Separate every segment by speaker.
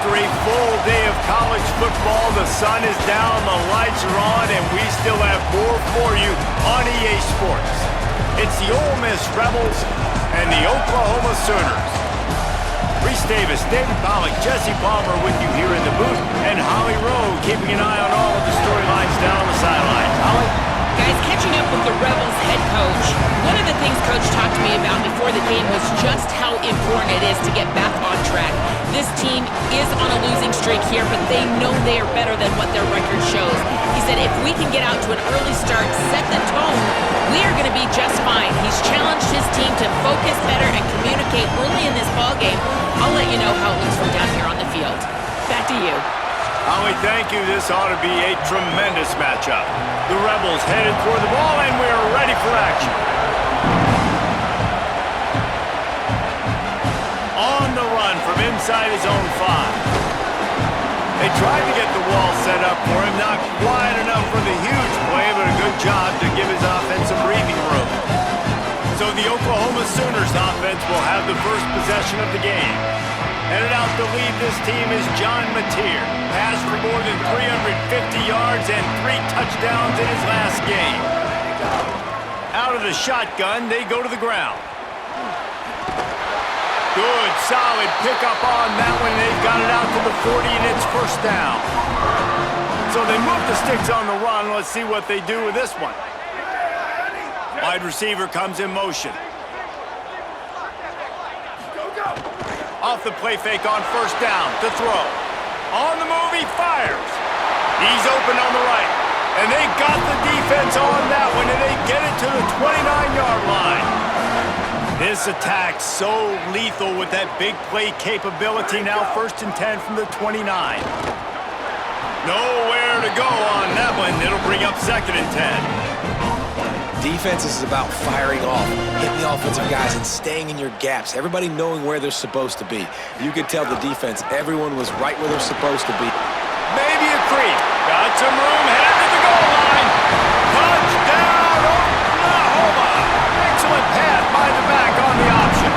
Speaker 1: After a full day of college football, the sun is down, the lights are on, and we still have more for you on EA Sports. It's the Ole Miss Rebels and the Oklahoma Sooners. Reese Davis, David Pollack, Jesse Palmer with you here in the booth, and Holly Rowe keeping an eye on all of the storylines down on the sidelines. Holly?
Speaker 2: Guys, catching up with the Rebels head coach, one of the things Coach talked to me about before the game was just how important it is to get back on track. This team is on a losing streak here, but they know they are better than what their record shows. He said if we can get out to an early start, set the tone, we are going to be just fine. He's challenged his team to focus better and communicate early in this ballgame. I'll let you know how it looks from down here on the field. Back to you.
Speaker 1: Holly, thank you. This ought to be a tremendous matchup. The Rebels headed for the ball, and we're ready for action. On the run from inside his own 5. They tried to get the wall set up for him, not quite enough for the huge play, but a good job to give his offense some breathing room. So the Oklahoma Sooners offense will have the first possession of the game. Headed out to lead this team is John Mateer. Passed for more than 350 yards and 3 touchdowns in his last game. Out of the shotgun, they go to the ground. Good, solid pickup on that one. They've got it out to the 40, and it's first down. So they move the sticks on the run. Let's see what they do with this one. Wide receiver comes in motion. Off the play fake on first down to throw. On the move, he fires. He's open on the right. And they got the defense on that one, and they get it to the 29-yard line. This attack so lethal with that big play capability. Now first and 10 from the 29. Nowhere to go on that one. It'll bring up second and 10.
Speaker 3: Defense is about firing off, hitting the offensive guys, and staying in your gaps. Everybody knowing where they're supposed to be. You could tell the defense, everyone was right where they're supposed to be.
Speaker 1: Maybe a creep. Got some room, headed to the goal line. Touchdown, Oklahoma. Excellent pass by the back on the option.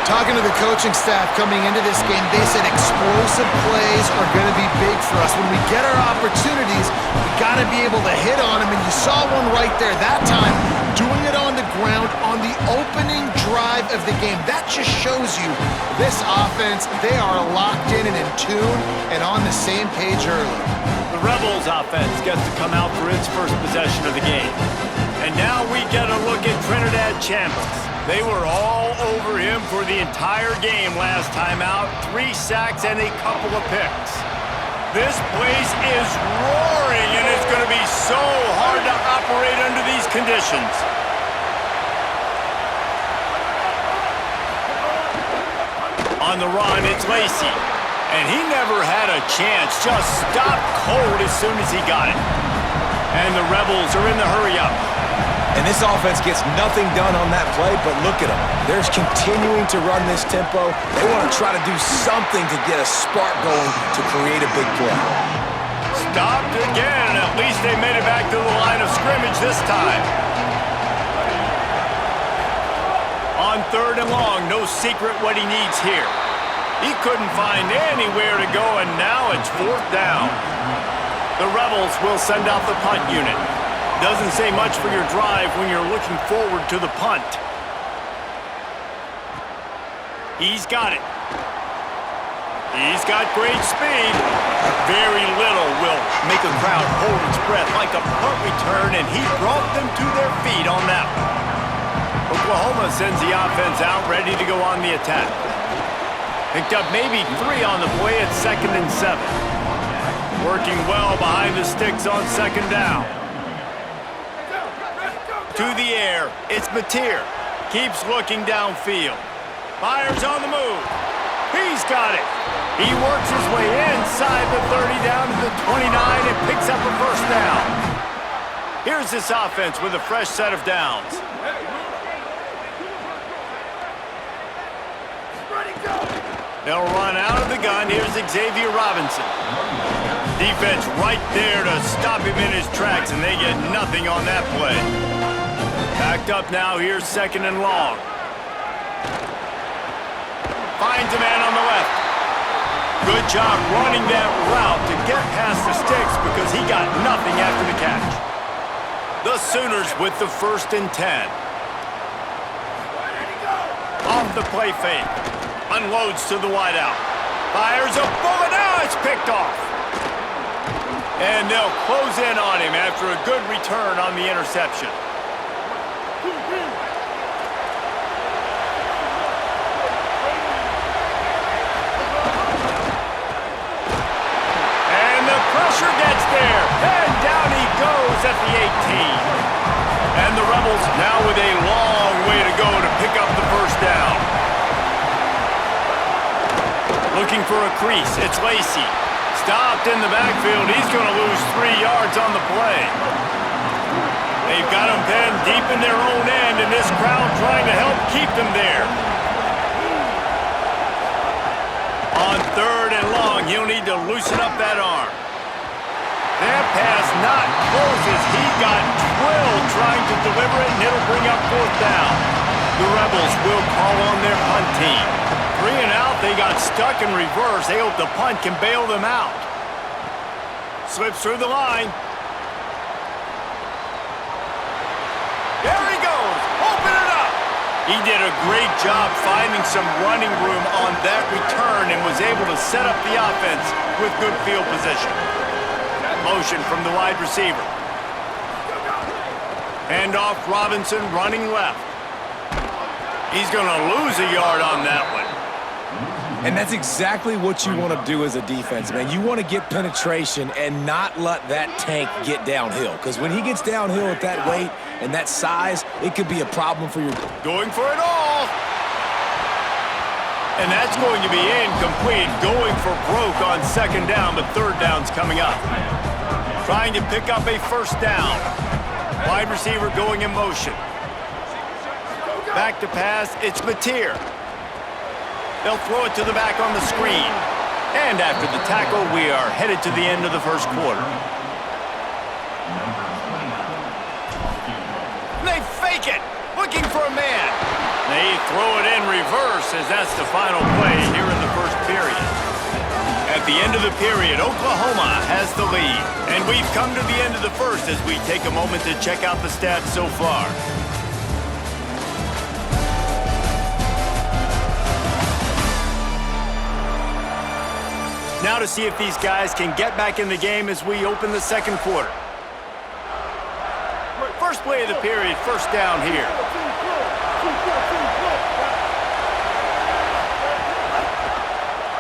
Speaker 4: Talking to the coaching staff coming into this game, they said explosive plays are going to be big for us. When we get our opportunities, we got to be able to hit on them, and you saw one right there that time, doing it on the ground on the opening drive of the game. That just shows you this offense, they are locked in and in tune and on the same page early.
Speaker 1: The Rebels offense gets to come out for its first possession of the game. And now we get a look at Trinidad Chambliss. They were all over him for the entire game last time out. 3 sacks and a couple of picks. This place is roaring, and it's going to be so hard to operate under these conditions. On the run, it's Lacey. And he never had a chance. Just stopped cold as soon as he got it. And the Rebels are in the hurry-up.
Speaker 3: And this offense gets nothing done on that play, but look at them. They're continuing to run this tempo. They want to try to do something to get a spark going to create a big play.
Speaker 1: Stopped again. At least they made it back to the line of scrimmage this time. On third and long, no secret what he needs here. He couldn't find anywhere to go, and now it's fourth down. The Rebels will send out the punt unit. Doesn't say much for your drive when you're looking forward to the punt. He's got it. He's got great speed. Very little will make a crowd hold its breath like a punt return, and he brought them to their feet on that one. Oklahoma sends the offense out, ready to go on the attack. Picked up maybe 3 on the play at second and 7. Working well behind the sticks on second down. To the air, it's Mateer. Keeps looking downfield. Fires on the move. He's got it. He works his way inside the 30 down to the 29 and picks up a first down. Here's this offense with a fresh set of downs. They'll run out of the gun. Here's Xavier Robinson. Defense right there to stop him in his tracks, and they get nothing on that play. Backed up now, here's second and long. Finds a man on the left. Good job running that route to get past the sticks because he got nothing after the catch. The Sooners with the 1st and 10. Off the play fake. Unloads to the wideout. Fires a bullet. Now it's picked off. And they'll close in on him after a good return on the interception. And the pressure gets there. And down he goes at the 18. And the Rebels now with a long way to go to pick up the 1st down. Looking for a crease. It's Lacy. Stopped in the backfield. He's going to lose 3 yards on the play. They've got him pinned deep in their own end, and this crowd trying to help keep them there. On 3rd and long, he'll need to loosen up that arm. That pass not closes. He got drilled trying to deliver it, and it'll bring up 4th down. The Rebels will call on their punt team. 3 and out, they got stuck in reverse. They hope the punt can bail them out. Slips through the line. There he goes. Open it up. He did a great job finding some running room on that return and was able to set up the offense with good field position. Motion from the wide receiver. Hand off Robinson running left. He's going to lose a yard on that one.
Speaker 3: And that's exactly what you want to do as a defense, man. You want to get penetration and not let that tank get downhill. Because when he gets downhill at that weight and that size, it could be a problem for your...
Speaker 1: Going for it all. And that's going to be incomplete. Going for broke on 2nd down, but 3rd down's coming up. Trying to pick up a 1st down. Wide receiver going in motion. Back to pass, it's Mateer. They'll throw it to the back on the screen. And after the tackle, we are headed to the end of the 1st quarter. They fake it, looking for a man. They throw it in reverse as that's the final play here in the 1st period. At the end of the period, Oklahoma has the lead. And we've come to the end of the 1st as we take a moment to check out the stats so far. Now to see if these guys can get back in the game as we open the 2nd quarter. First play of the period, 1st down here.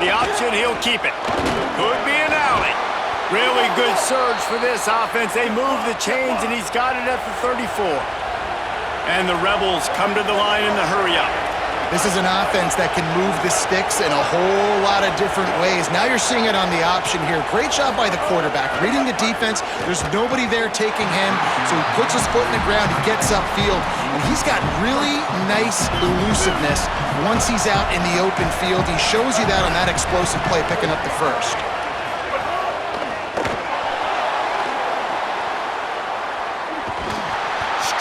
Speaker 1: The option, he'll keep it. Could be an alley. Really good surge for this offense. They move the chains, and he's got it at the 34. And the Rebels come to the line in the hurry-up.
Speaker 4: This is an offense that can move the sticks in a whole lot of different ways. Now you're seeing it on the option here. Great job by the quarterback. Reading the defense, there's nobody there taking him, so he puts his foot in the ground, he gets upfield, and he's got really nice elusiveness once he's out in the open field. He shows you that on that explosive play, picking up the 1st.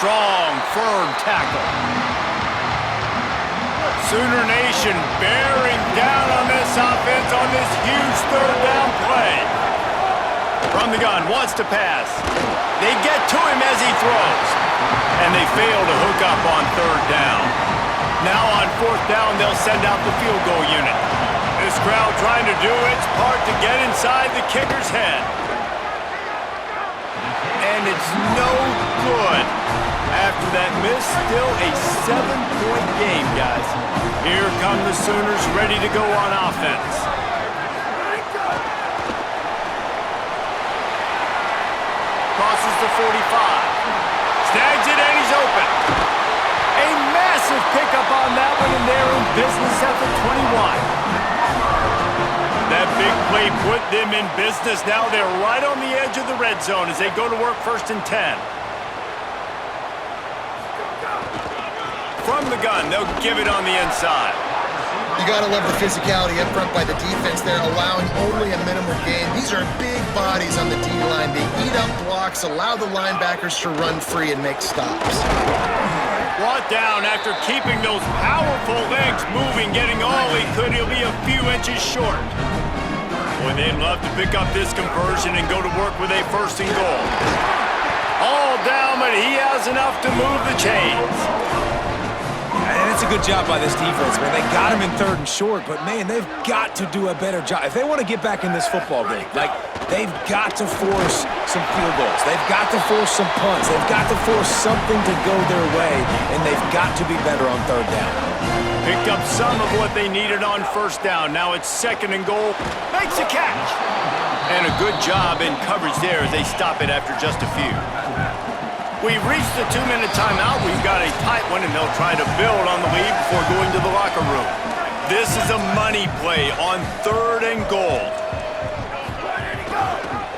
Speaker 1: Strong, firm tackle. Sooner Nation bearing down on this offense on this huge 3rd down play. From the gun, wants to pass. They get to him as he throws. And they fail to hook up on 3rd down. Now on 4th down, they'll send out the field goal unit. This crowd trying to do its part to get inside the kicker's head. And it's no good. After that miss, still a 7-point game, guys. Here come the Sooners ready to go on offense. Crosses the 45. Snags it and he's open. A massive pickup on that one, and they're in business at the 21. That big play put them in business. Now they're right on the edge of the red zone as they go to work 1st and 10. From the gun, they'll give it on the inside.
Speaker 4: You got to love the physicality up front by the defense. They're allowing only a minimal gain. These are big bodies on the D-line. They eat up blocks, allow the linebackers to run free and make stops.
Speaker 1: Brought down after keeping those powerful legs moving, getting all he could. He'll be a few inches short. Boy, they'd love to pick up this conversion and go to work with a first and goal. All down, but he has enough to move the chains.
Speaker 3: And it's a good job by this defense, man. They got him in 3rd and short, but, man, they've got to do a better job. If they want to get back in this football game, they've got to force some field goals. They've got to force some punts. They've got to force something to go their way, and they've got to be better on 3rd down.
Speaker 1: Picked up some of what they needed on 1st down. Now it's 2nd and goal. Makes a catch. And a good job in coverage there as they stop it after just a few. We've reached the 2-minute timeout. We've got a tight one, and they'll try to build on the lead before going to the locker room. This is a money play on 3rd and goal.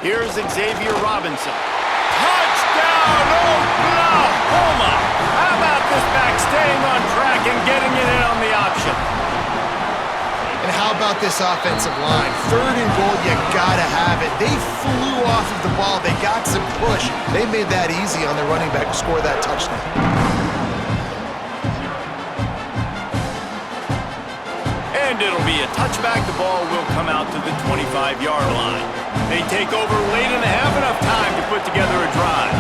Speaker 1: Here's Xavier Robinson. Touchdown, Oklahoma! How about this back staying on track and getting it in on the option?
Speaker 4: And how about this offensive line? 3rd and goal, you gotta have it. They flew off of the ball. They got some push. They made that easy on their running back to score that touchdown.
Speaker 1: And it'll be a touchback. The ball will come out to the 25-yard line. They take over late in the half, enough time to put together a drive.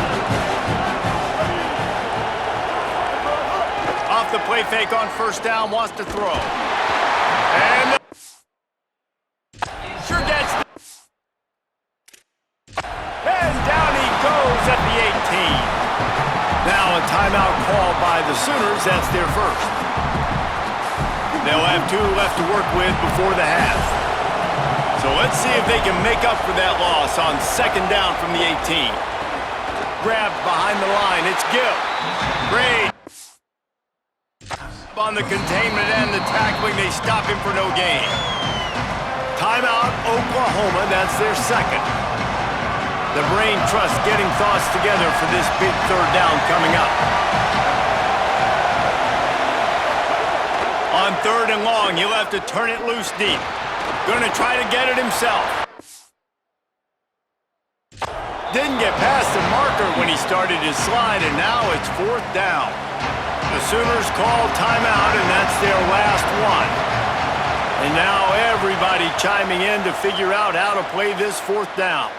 Speaker 1: Off the play fake on 1st down, wants to throw. And sure gets the... And down he goes at the 18. Now a timeout called by the Sooners. That's their first. They'll have 2 left to work with before the half. So let's see if they can make up for that loss on 2nd down from the 18. Grabbed behind the line. It's Gill. Great. On the containment and the tackling, they stop him for no gain. Timeout, Oklahoma. That's their 2nd. The brain trust getting thoughts together for this big 3rd down coming up. On 3rd and long, he'll have to turn it loose deep. Gonna try to get it himself. Didn't get past the marker when he started his slide, and now it's 4th down. The Sooners call timeout, and that's their last one. And now everybody chiming in to figure out how to play this 4th down.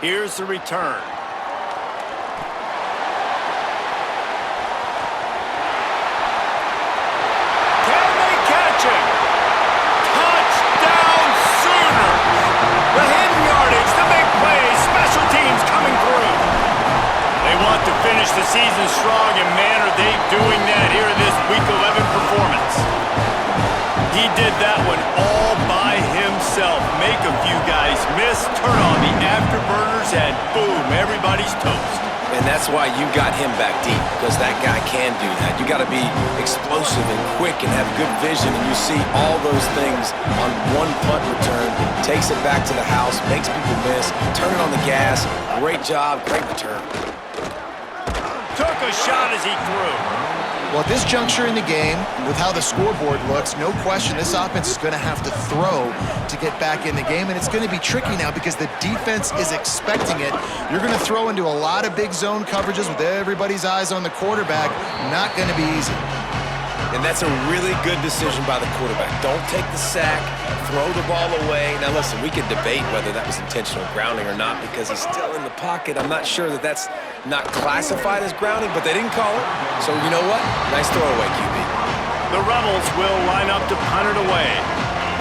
Speaker 1: Here's the return. Can they catch him? Touchdown Sooners! The hidden yardage, the big plays, special teams coming through. They want to finish the season strong, and man, are they doing that here in this Week 11 performance. He did that one all by himself. Make a few guys miss, turn on the afterburners, and boom, everybody's toast.
Speaker 3: And that's why you got him back deep, because that guy can do that. You got to be explosive and quick and have good vision, and you see all those things on one punt return. Takes it back to the house, makes people miss, turn it on the gas. Great job, great return.
Speaker 1: Took a shot as he threw.
Speaker 4: Well, at this juncture in the game, with how the scoreboard looks, no question this offense is going to have to throw to get back in the game, and it's going to be tricky now because the defense is expecting it. You're going to throw into a lot of big zone coverages with everybody's eyes on the quarterback. Not going to be easy.
Speaker 3: And that's a really good decision by the quarterback. Don't take the sack, throw the ball away. Now, listen, we could debate whether that was intentional grounding or not because he's still in the pocket. I'm not sure that that's not classified as grounding, but they didn't call it. So, you know what? Nice throwaway, QB.
Speaker 1: The Rebels will line up to punt it away.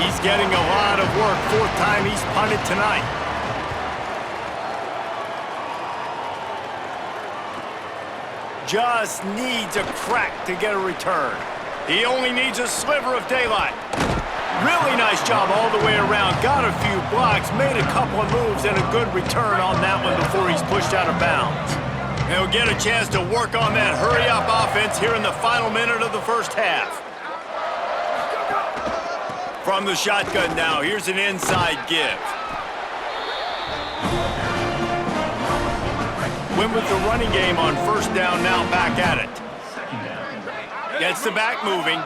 Speaker 1: He's getting a lot of work. 4th time he's punted tonight. Just needs a crack to get a return. He only needs a sliver of daylight. Really nice job all the way around. Got a few blocks, made a couple of moves, and a good return on that one before he's pushed out of bounds. He'll get a chance to work on that hurry-up offense here in the final minute of the first half. From the shotgun now, here's an inside give. Went with the running game on 1st down, now back at it. Gets the back moving.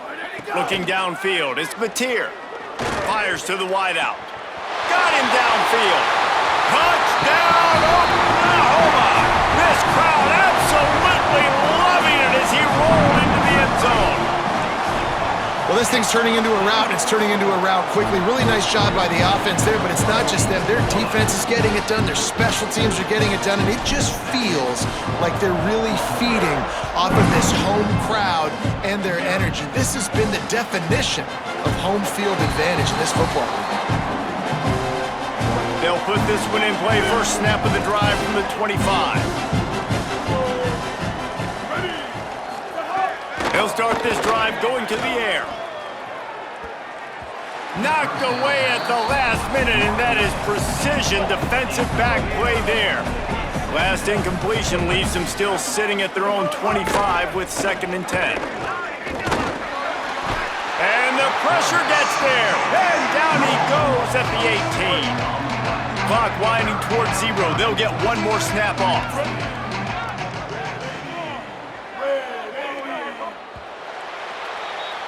Speaker 1: Looking downfield, it's Mateer. Fires to the wideout. Got him downfield. Touchdown, Oklahoma! This crowd absolutely loving it as he rolled into the end zone.
Speaker 4: Well, this thing's turning into a rout, and it's turning into a rout quickly. Really nice job by the offense there, but it's not just them. Their defense is getting it done. Their special teams are getting it done, and it just feels like they're really feeding off of this home crowd and their energy. This has been the definition of home field advantage in this football league.
Speaker 1: They'll put this one in play. First snap of the drive from the 25. They'll start this drive going to the air. Knocked away at the last minute, and that is precision defensive back play there. Last incompletion leaves them still sitting at their own 25 with 2nd and 10. And the pressure gets there, and down he goes at the 18. Clock winding towards 0. They'll get one more snap off.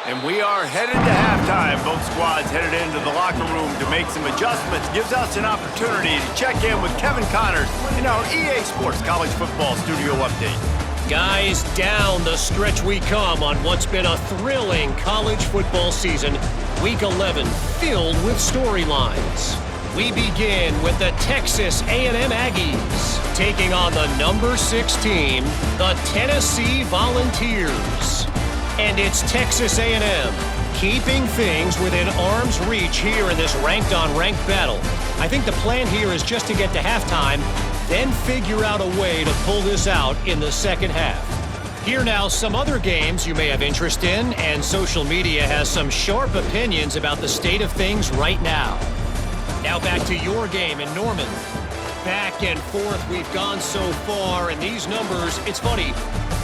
Speaker 1: And we are headed to halftime. Both squads headed into the locker room to make some adjustments. Gives us an opportunity to check in with Kevin Connors in our EA Sports College Football Studio Update.
Speaker 5: Guys, down the stretch we come on what's been a thrilling college football season. Week 11 filled with storylines. We begin with the Texas A&M Aggies taking on the number 6 team, the Tennessee Volunteers. And it's Texas A&M keeping things within arm's reach here in this ranked-on-ranked battle. I think the plan here is just to get to halftime, then figure out a way to pull this out in the second half. Here now, some other games you may have interest in, and social media has some sharp opinions about the state of things right now. Now back to your game in Norman. Back and forth we've gone so far, and these numbers, it's funny,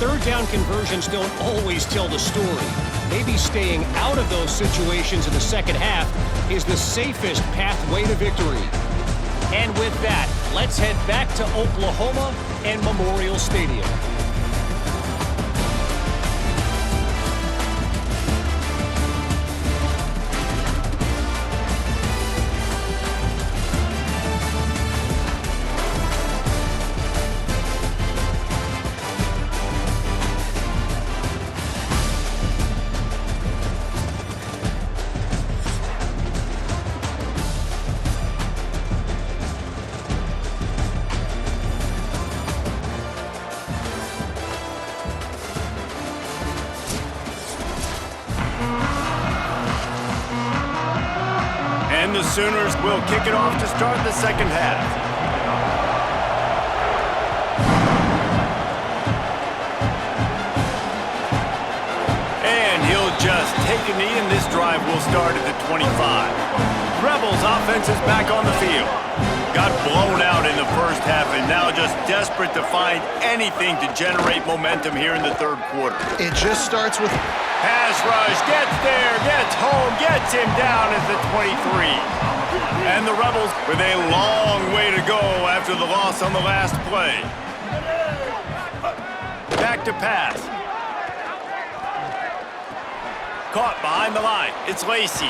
Speaker 5: third down conversions don't always tell the story. Maybe staying out of those situations in the second half is the safest pathway to victory. And with that, let's head back to Oklahoma and Memorial Stadium.
Speaker 1: And the Sooners will kick it off to start the second half. And he'll just take a knee, and this drive will start at the 25. Rebels offense is back on the field. Got blown out in the first half, and now just desperate to find anything to generate momentum here in the third quarter.
Speaker 4: It just starts with...
Speaker 1: Pass rush, gets there, gets home, gets him down at the 23. And the Rebels with a long way to go after the loss on the last play. Back to pass. Caught behind the line. It's Lacey.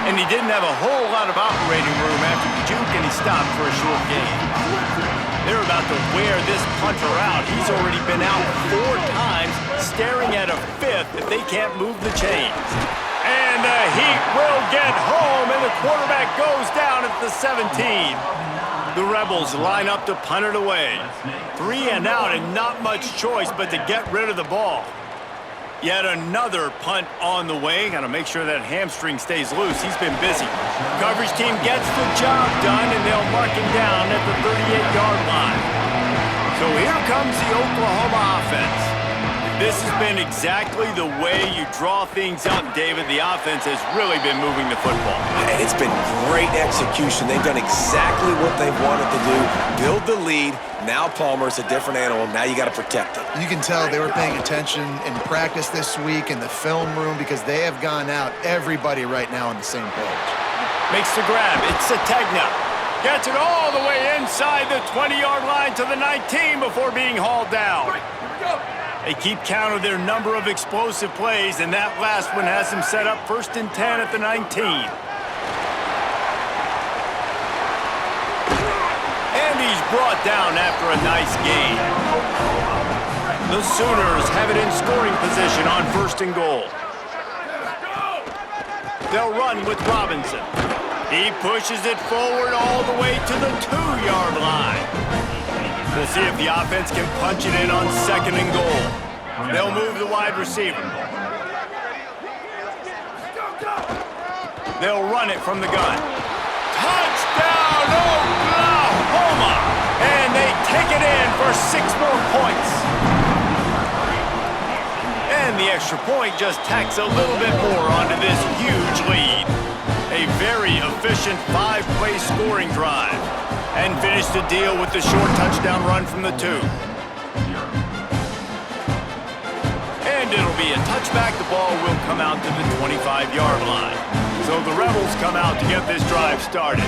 Speaker 1: And he didn't have a whole lot of operating room after the juke, and he stopped for a short gain. They're about to wear this punter out. He's already been out 4 times, staring at a 5th if they can't move the chains. And the Heat will get home, and the quarterback goes down at the 17. The Rebels line up to punt it away. 3 and out, and not much choice but to get rid of the ball. Yet another punt on the way. Got to make sure that hamstring stays loose. He's been busy. Coverage team gets the job done, and they'll mark him down at the 38-yard line. So here comes the Oklahoma offense. This has been exactly the way you draw things up, David. The offense has really been moving the football.
Speaker 3: And it's been great execution. They've done exactly what they've wanted to do. Build the lead. Now Palmer's a different animal. Now you got to protect it.
Speaker 4: You can tell they were paying attention in practice this week in the film room because they have gone out, everybody right now on the same page.
Speaker 1: Makes the grab. It's Sategna. Gets it all the way inside the 20-yard line to the 19 before being hauled down. They keep count of their number of explosive plays, and that last one has them set up 1st and 10 at the 19. And he's brought down after a nice gain. The Sooners have it in scoring position on 1st and goal. They'll run with Robinson. He pushes it forward all the way to the 2-yard line. We'll see if the offense can punch it in on 2nd and goal. They'll move the wide receiver. They'll run it from the gun. Touchdown, Oklahoma! And they take it in for 6 more points. And the extra point just tacks a little bit more onto this huge lead. A very efficient 5-play scoring drive. And finish the deal with the short touchdown run from the 2. And it'll be a touchback. The ball will come out to the 25-yard line. So the Rebels come out to get this drive started.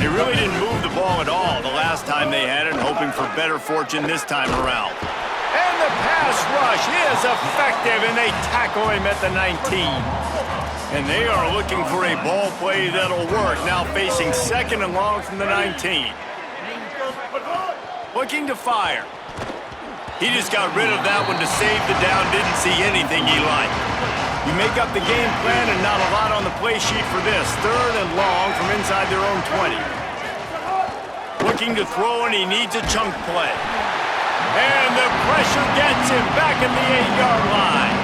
Speaker 1: They really didn't move the ball at all the last time they had it, hoping for better fortune this time around. And the pass rush is effective, and they tackle him at the 19. And they are looking for a ball play that'll work, now facing 2nd and long from the 19. Looking to fire. He just got rid of that one to save the down, didn't see anything he liked. You make up the game plan and not a lot on the play sheet for this. 3rd and long from inside their own 20. Looking to throw, and he needs a chunk play. And the pressure gets him back at the 8-yard line.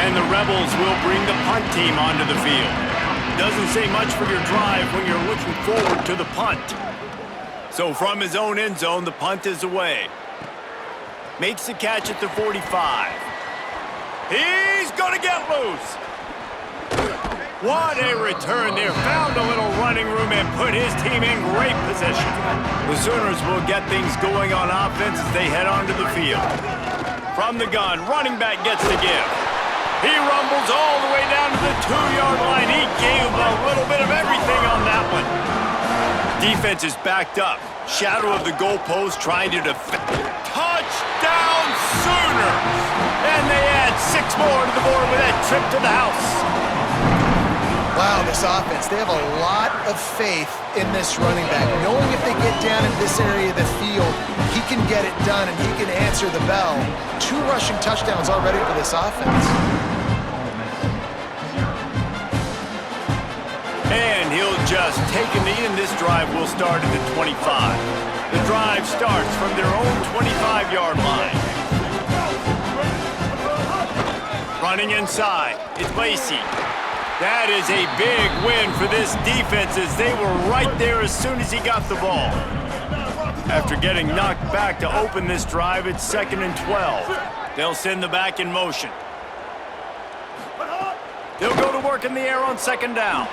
Speaker 1: And the Rebels will bring the punt team onto the field. Doesn't say much for your drive when you're looking forward to the punt. So from his own end zone, the punt is away. Makes the catch at the 45. He's gonna get loose. What a return there. Found a little running room and put his team in great position. The Sooners will get things going on offense as they head onto the field. From the gun, running back gets the give. He rumbles all the way down to the 2-yard line. He gave a little bit of everything on that one. Defense is backed up. Shadow of the goalpost trying to defend. Touchdown Sooners! And they add 6 more to the board with that trip to the house.
Speaker 4: Wow, this offense, they have a lot of faith in this running back. Knowing if they get down in this area of the field, he can get it done and he can answer the bell. 2 rushing touchdowns already for this offense.
Speaker 1: And he'll just take a knee, and this drive will start at the 25. The drive starts from their own 25-yard line. Running inside, it's Lacy. That is a big win for this defense as they were right there as soon as he got the ball. After getting knocked back to open this drive, it's 2nd and 12. They'll send the back in motion. They'll go to work in the air on 2nd down.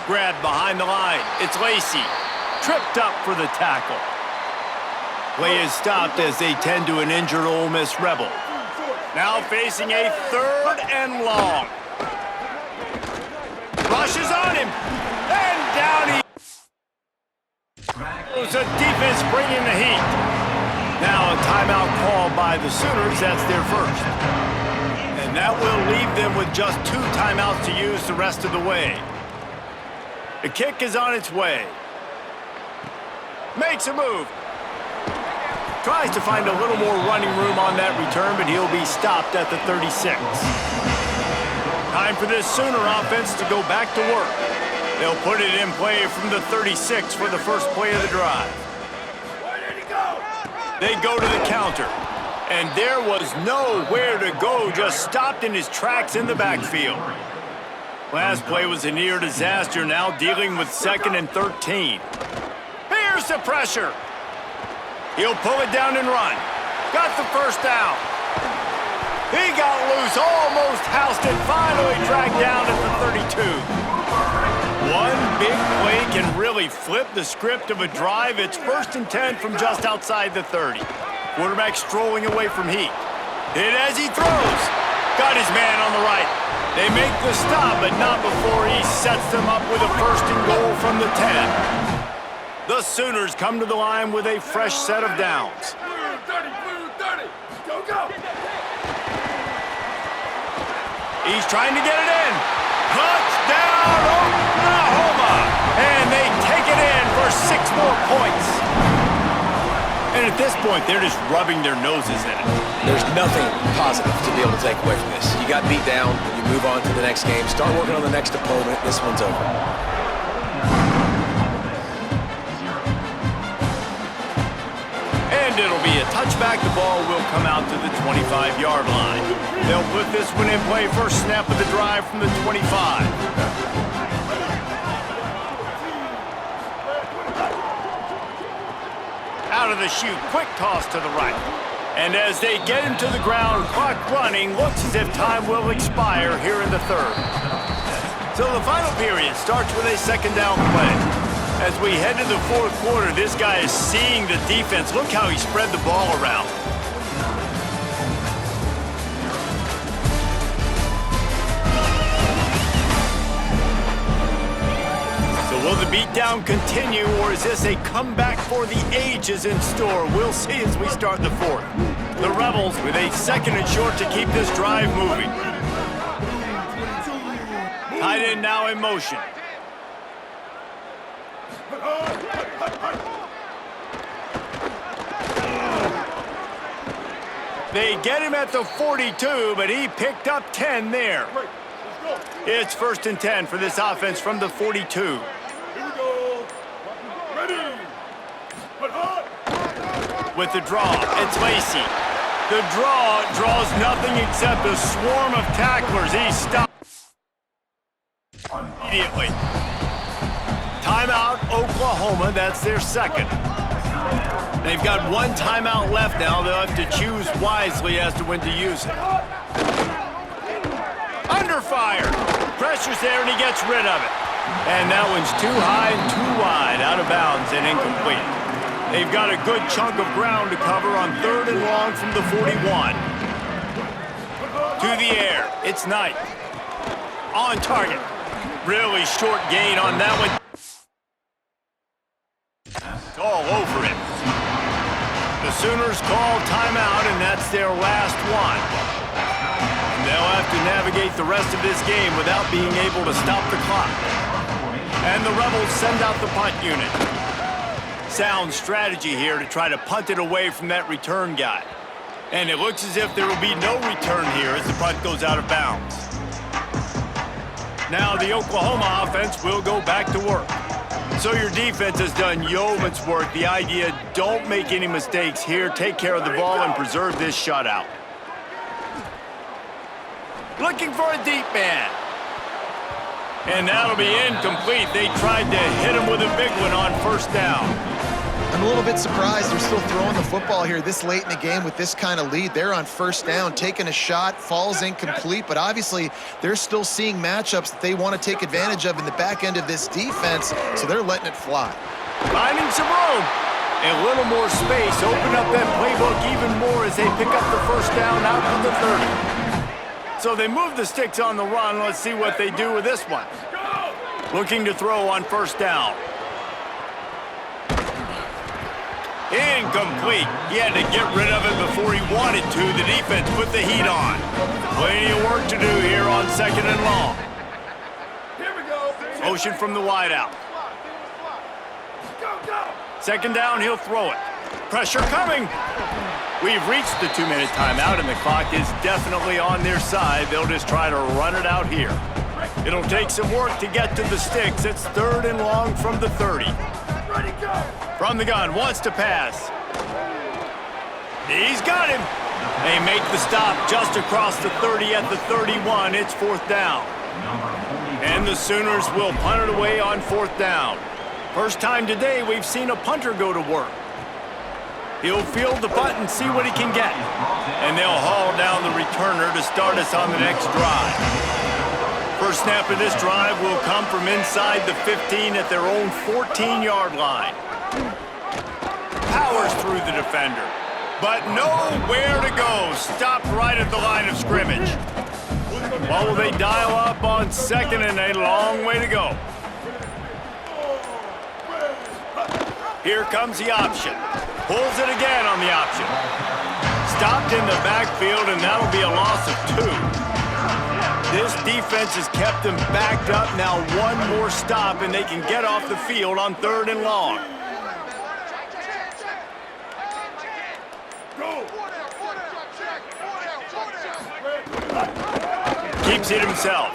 Speaker 1: Grabbed behind the line. It's Lacy. Tripped up for the tackle. Play is stopped as they tend to an injured Ole Miss Rebel. Now facing a 3rd and long. Rushes on him. And down he goes. The defense bringing the heat. Now a timeout called by the Sooners. That's their first. And that will leave them with just 2 timeouts to use the rest of the way. The kick is on its way. Makes a move. Tries to find a little more running room on that return, but he'll be stopped at the 36. Time for this Sooner offense to go back to work. They'll put it in play from the 36 for the first play of the drive. They go to the counter. And there was nowhere to go, just stopped in his tracks in the backfield. Last play was a near disaster, now dealing with 2nd and 13. Here's the pressure. He'll pull it down and run. Got the first down. He got loose, almost housed it, finally dragged down at the 32. One big play can really flip the script of a drive. It's 1st and 10 from just outside the 30. Quarterback strolling away from heat. Hit as he throws. Got his man on the right. They make the stop, but not before he sets them up with a 1st and goal from the 10. The Sooners come to the line with a fresh set of downs.
Speaker 6: Blue 30, go, go!
Speaker 1: He's trying to get it in. Touchdown, Oklahoma! And they take it in for 6 more points. And At this point, they're just rubbing their noses in it.
Speaker 3: There's nothing positive to be able to take away from this. You got beat down, you move on to the next game, start working on the next opponent. This one's over.
Speaker 1: And it'll be a touchback. The ball will come out to the 25-yard line. They'll put this one in play. First snap of the drive from the 25. Out of the chute, quick toss to the right. And as they get him to the ground, clock running, looks as if time will expire here in the third. So the final period starts with a second down play. As we head to the fourth quarter, this guy is seeing the defense. Look how he spread the ball around. Will the beatdown continue, or is this a comeback for the ages in store? We'll see as we start the fourth. The Rebels with a second and short to keep this drive moving. Tight end now in motion. They get him at the 42, but he picked up 10 there. It's 1st and 10 for this offense from the 42. With the draw, it's Lacy. The draw draws nothing except a swarm of tacklers. He stops immediately. Timeout, Oklahoma. That's their second. They've got one timeout left now. They'll have to choose wisely as to when to use it. Under fire. Pressure's there, and he gets rid of it. And that one's too high and too wide, out of bounds and incomplete. They've got a good chunk of ground to cover on 3rd and long from the 41. To the air, it's Knight. On target. Really short gain on that one. It's all over him. The Sooners call timeout, and that's their last one. They'll have to navigate the rest of this game without being able to stop the clock. And the Rebels send out the punt unit. Sound strategy here to try to punt it away from that return guy. And it looks as if there will be no return here as the punt goes out of bounds. Now the Oklahoma offense will go back to work. So your defense has done yeoman's work. The idea, don't make any mistakes here. Take care of the ball and preserve this shutout. Looking for a deep man. And that'll be incomplete. They tried to hit him with a big one on 1st down.
Speaker 4: I'm a little bit surprised they're still throwing the football here this late in the game with this kind of lead. They're on 1st down, taking a shot, falls incomplete, but obviously they're still seeing matchups that they want to take advantage of in the back end of this defense, so they're letting it fly.
Speaker 1: Finding some room. A little more space. Open up that playbook even more as they pick up the 1st down out from the 30. So they move the sticks on the run. Let's see what they do with this one. Looking to throw on 1st down. Incomplete. He had to get rid of it before he wanted to. The defense put the heat on. Plenty of work to do here on 2nd and long.
Speaker 6: Here we go.
Speaker 1: Motion from the wideout. 2nd down, he'll throw it. Pressure coming. We've reached the 2-minute timeout, and the clock is definitely on their side. They'll just try to run it out here. It'll take some work to get to the sticks. It's 3rd and long from the 30.
Speaker 6: Ready, go.
Speaker 1: From the gun, wants to pass. He's got him. They make the stop just across the 30 at the 31. It's 4th down. And the Sooners will punt it away on 4th down. First time today we've seen a punter go to work. He'll field the punt and see what he can get. And they'll haul down the returner to start us on the next drive. First snap of this drive will come from inside the 15 at their own 14-yard line. Powers through the defender, but nowhere to go. Stopped right at the line of scrimmage. What will they dial up on 2nd and a long way to go? Here comes the option. Pulls it again on the option. Stopped in the backfield, and that'll be a loss of 2. This defense has kept them backed up. Now one more stop, and they can get off the field on 3rd and long. takes it himself.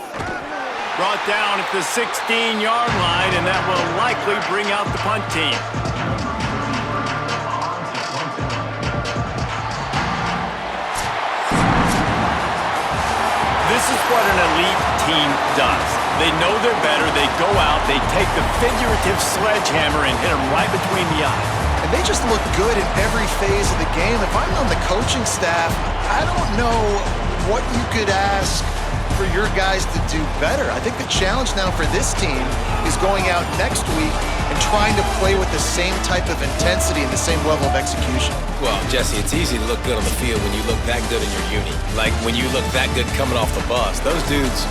Speaker 1: Brought down at the 16-yard line, and that will likely bring out the punt team. This is what an elite team does. They know they're better, they go out, they take the figurative sledgehammer and hit them right between the eyes.
Speaker 4: And they just look good in every phase of the game. If I'm on the coaching staff, I don't know what you could ask for your guys to do better. I think the challenge now for this team is going out next week and trying to play with the same type of intensity and the same level of execution.
Speaker 3: Well, Jesse, it's easy to look good on the field when you look that good in your uni. Like when you look that good coming off the bus. Those dudes